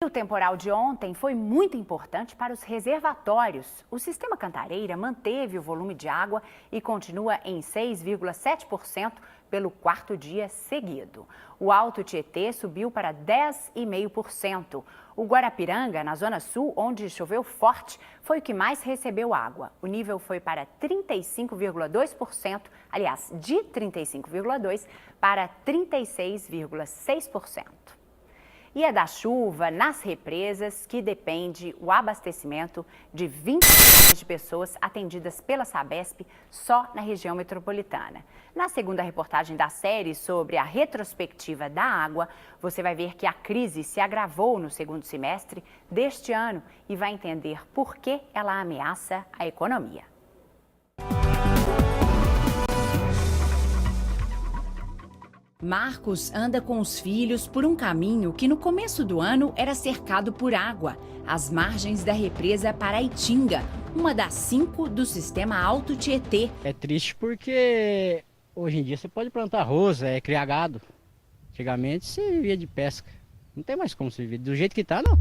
O temporal de ontem foi muito importante para os reservatórios. O sistema Cantareira manteve o volume de água e continua em 6,7% pelo quarto dia seguido. O Alto Tietê subiu para 10,5%. O Guarapiranga, na Zona Sul, onde choveu forte, foi o que mais recebeu água. O nível foi para 35,2%, aliás, de 35,2% para 36,6%. E é da chuva nas represas que depende o abastecimento de 20 milhões de pessoas atendidas pela Sabesp só na região metropolitana. Na segunda reportagem da série sobre a retrospectiva da água, você vai ver que a crise se agravou no segundo semestre deste ano e vai entender por que ela ameaça a economia. Marcos anda com os filhos por um caminho que no começo do ano era cercado por água, às margens da represa Paraitinga, uma das 5 do sistema Alto Tietê. É triste porque hoje em dia você pode plantar arroz, criar gado. Antigamente se vivia de pesca, não tem mais como se viver, do jeito que está não.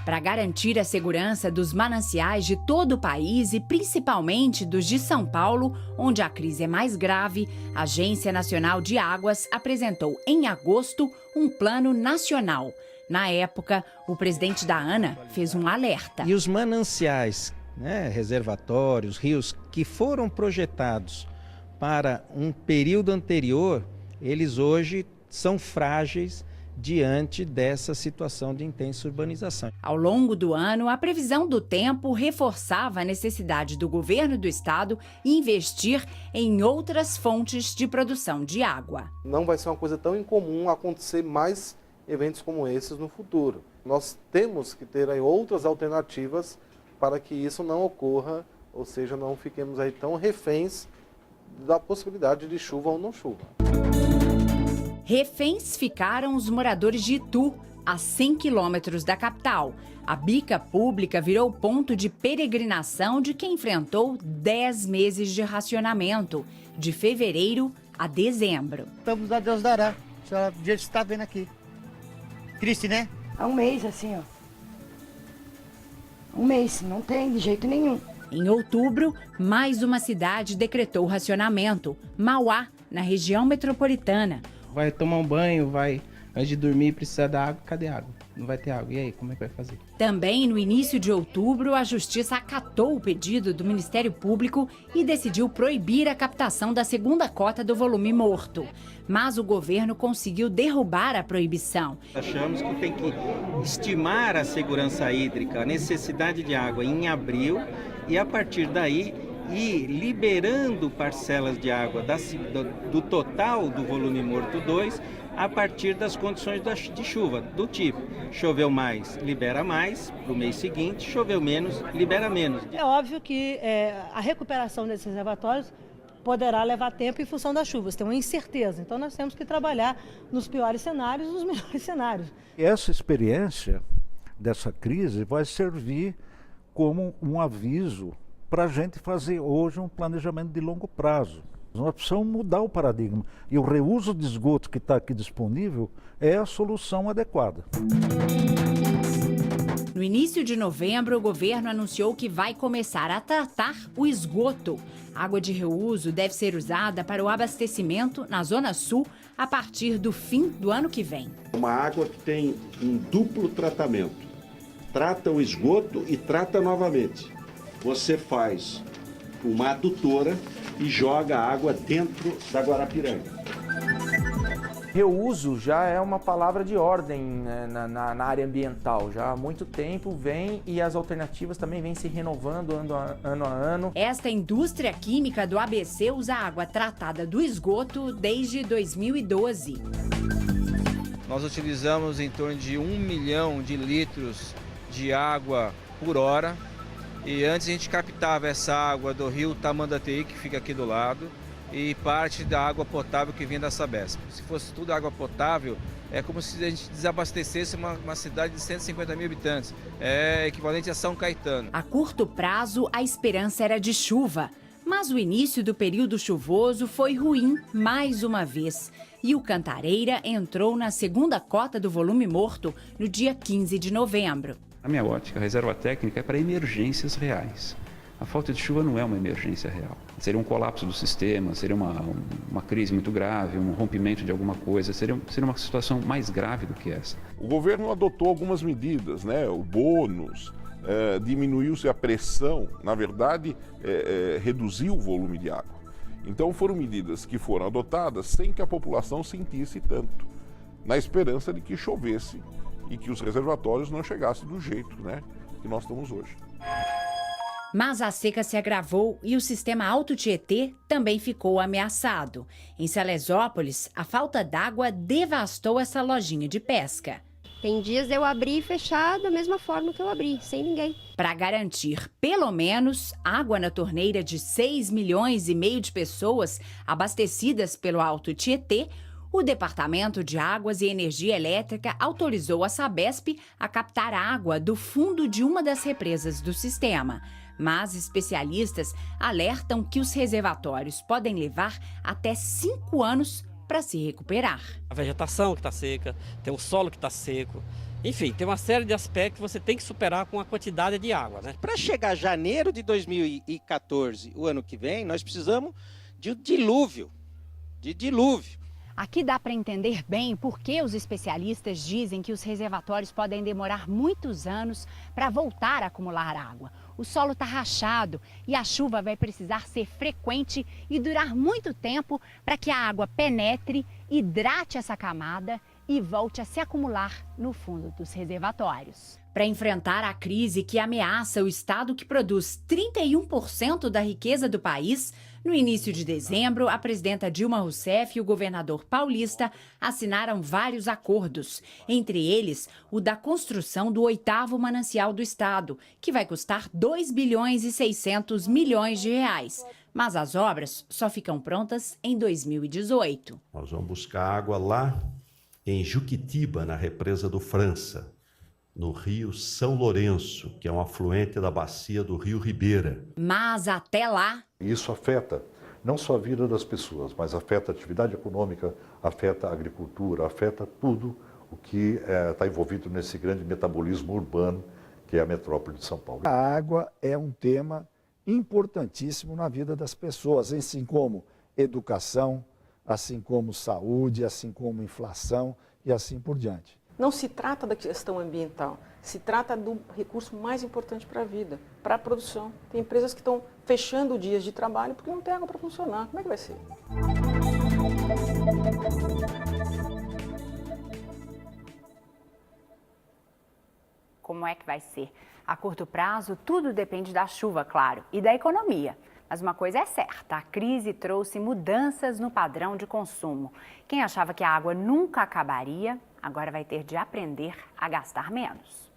Para garantir a segurança dos mananciais de todo o país e principalmente dos de São Paulo, onde a crise é mais grave, a Agência Nacional de Águas apresentou em agosto um plano nacional. Na época, o presidente da ANA fez um alerta. E os mananciais, reservatórios, rios que foram projetados para um período anterior, eles hoje são frágeis diante dessa situação de intensa urbanização. Ao longo do ano, a previsão do tempo reforçava a necessidade do governo do estado investir em outras fontes de produção de água. Não vai ser uma coisa tão incomum acontecer mais eventos como esses no futuro. Nós temos que ter aí outras alternativas para que isso não ocorra, ou seja, não fiquemos aí tão reféns da possibilidade de chuva ou não chuva. Reféns ficaram os moradores de Itu, a 100 quilômetros da capital. A bica pública virou ponto de peregrinação de quem enfrentou 10 meses de racionamento, de fevereiro a dezembro. Estamos a Deus dará, do jeito que você está vendo aqui. Triste, né? Há um mês, assim, ó. Um mês, não tem de jeito nenhum. Em outubro, mais uma cidade decretou racionamento, Mauá, na região metropolitana. Vai tomar um banho, antes de dormir, precisa da água, cadê a água? Não vai ter água, e aí, como é que vai fazer? Também no início de outubro, a Justiça acatou o pedido do Ministério Público e decidiu proibir a captação da segunda cota do volume morto. Mas o governo conseguiu derrubar a proibição. Achamos que tem que estimar a segurança hídrica, a necessidade de água em abril e a partir daí ir liberando parcelas de água do total do volume morto 2 a partir das condições de chuva, do tipo, choveu mais, libera mais para o mês seguinte, choveu menos, libera menos. É óbvio que a recuperação desses reservatórios poderá levar tempo em função das chuvas, tem uma incerteza, então nós temos que trabalhar nos piores cenários e nos melhores cenários. Essa experiência dessa crise vai servir como um aviso para a gente fazer hoje um planejamento de longo prazo. Nós precisamos mudar o paradigma e o reuso de esgoto que está aqui disponível é a solução adequada. No início de novembro, o governo anunciou que vai começar a tratar o esgoto. A água de reuso deve ser usada para o abastecimento na Zona Sul a partir do fim do ano que vem. Uma água que tem um duplo tratamento. Trata o esgoto e trata novamente. Você faz uma adutora e joga a água dentro da Guarapiranga. Reuso já é uma palavra de ordem, né, na área ambiental. Já há muito tempo vem e as alternativas também vêm se renovando ano a ano. Esta indústria química do ABC usa água tratada do esgoto desde 2012. Nós utilizamos em torno de 1 milhão de litros de água por hora. E antes a gente captava essa água do rio Tamandatei, que fica aqui do lado, e parte da água potável que vinha da Sabesp. Se fosse tudo água potável, é como se a gente desabastecesse uma cidade de 150 mil habitantes. É equivalente a São Caetano. A curto prazo, a esperança era de chuva. Mas o início do período chuvoso foi ruim mais uma vez. E o Cantareira entrou na segunda cota do volume morto no dia 15 de novembro. Na minha ótica, a reserva técnica é para emergências reais. A falta de chuva não é uma emergência real. Seria um colapso do sistema, seria uma crise muito grave, um rompimento de alguma coisa, seria uma situação mais grave do que essa. O governo adotou algumas medidas, né? O bônus, diminuiu-se a pressão, na verdade, reduziu o volume de água. Então foram medidas que foram adotadas sem que a população sentisse tanto, na esperança de que chovesse e que os reservatórios não chegassem do jeito, né, que nós estamos hoje. Mas a seca se agravou e o sistema Alto Tietê também ficou ameaçado. Em Salesópolis, a falta d'água devastou essa lojinha de pesca. Tem dias eu abri e fechar da mesma forma que eu abri, sem ninguém. Para garantir, pelo menos, água na torneira de 6,5 milhões de pessoas abastecidas pelo Alto Tietê, o Departamento de Águas e Energia Elétrica autorizou a Sabesp a captar água do fundo de uma das represas do sistema. Mas especialistas alertam que os reservatórios podem levar até 5 anos para se recuperar. A vegetação que está seca, tem o solo que está seco. Enfim, tem uma série de aspectos que você tem que superar com a quantidade de água, né? Para chegar a janeiro de 2014, o ano que vem, nós precisamos de dilúvio. Aqui dá para entender bem por que os especialistas dizem que os reservatórios podem demorar muitos anos para voltar a acumular água. O solo está rachado e a chuva vai precisar ser frequente e durar muito tempo para que a água penetre, hidrate essa camada e volte a se acumular no fundo dos reservatórios. Para enfrentar a crise que ameaça o estado que produz 31% da riqueza do país, no início de dezembro, a presidenta Dilma Rousseff e o governador paulista assinaram vários acordos, entre eles o da construção do 8º manancial do estado, que vai custar 2 bilhões e 600 milhões de reais. Mas as obras só ficam prontas em 2018. Nós vamos buscar água lá em Juquitiba, na represa do França, no rio São Lourenço, que é um afluente da bacia do rio Ribeira. Mas até lá... Isso afeta não só a vida das pessoas, mas afeta a atividade econômica, afeta a agricultura, afeta tudo o que está envolvido nesse grande metabolismo urbano que é a metrópole de São Paulo. A água é um tema importantíssimo na vida das pessoas, assim como educação, assim como saúde, assim como inflação e assim por diante. Não se trata da questão ambiental, se trata do recurso mais importante para a vida, para a produção. Tem empresas que estão fechando dias de trabalho porque não tem água para funcionar. Como é que vai ser? Como é que vai ser? A curto prazo, tudo depende da chuva, claro, e da economia. Mas uma coisa é certa, a crise trouxe mudanças no padrão de consumo. Quem achava que a água nunca acabaria, agora vai ter de aprender a gastar menos.